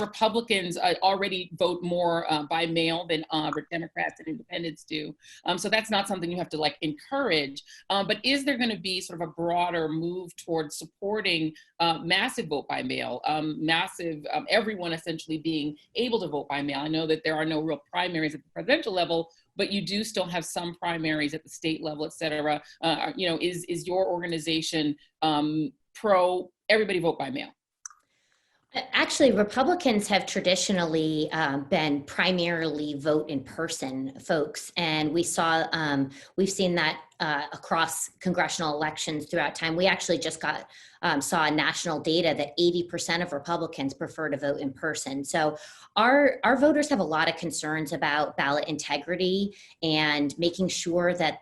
Republicans already vote more by mail than Democrats and independents do. So that's not something you have to like encourage. But is there going to be sort of a broader move towards supporting massive vote by mail, everyone essentially being able to vote by mail? I know that there are no real primaries at the presidential level, but you do still have some primaries at the state level, et cetera. Is your organization pro everybody vote by mail? Actually, Republicans have traditionally been primarily vote in person folks, and we've seen that across congressional elections throughout time. We actually just saw national data that 80% of Republicans prefer to vote in person. So our voters have a lot of concerns about ballot integrity and making sure that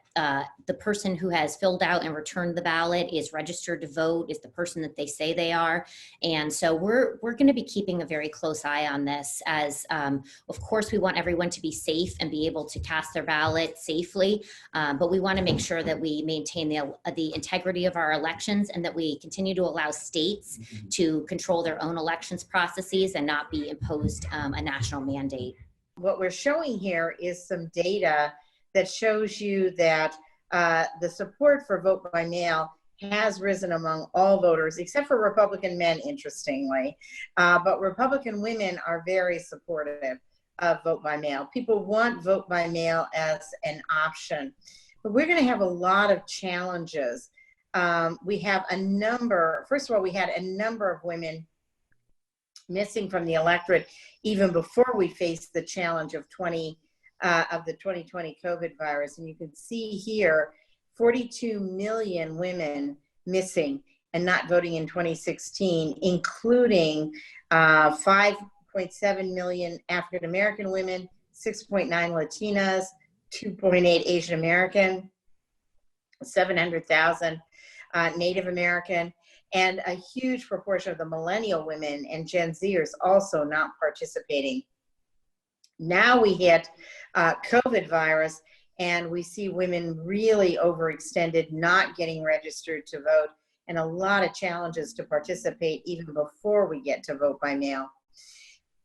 the person who has filled out and returned the ballot is registered to vote, is the person that they say they are. And so we're going to be keeping a very close eye on this, as of course we want everyone to be safe and be able to cast their ballot safely, but we want to make sure that we maintain the integrity of our elections, and that we continue to allow states to control their own elections processes and not be imposed a national mandate. What we're showing here is some data that shows you that the support for vote by mail has risen among all voters, except for Republican men, interestingly. But Republican women are very supportive of vote by mail. People want vote by mail as an option. But we're going to have a lot of challenges. We have first of all, we had a number of women missing from the electorate even before we faced the challenge of the 2020 COVID virus. And you can see here, 42 million women missing and not voting in 2016, including 5.7 million African-American women, 6.9 Latinas, 2.8 Asian American, 700,000 Native American, and a huge proportion of the millennial women and Gen Zers also not participating. Now we hit COVID virus, and we see women really overextended, not getting registered to vote, and a lot of challenges to participate even before we get to vote by mail.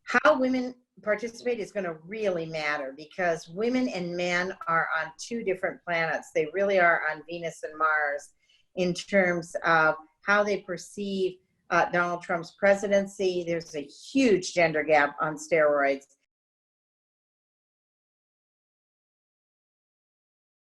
How women participate is going to really matter, because women and men are on two different planets. They really are on Venus and Mars in terms of how they perceive Donald Trump's presidency. There's a huge gender gap on steroids.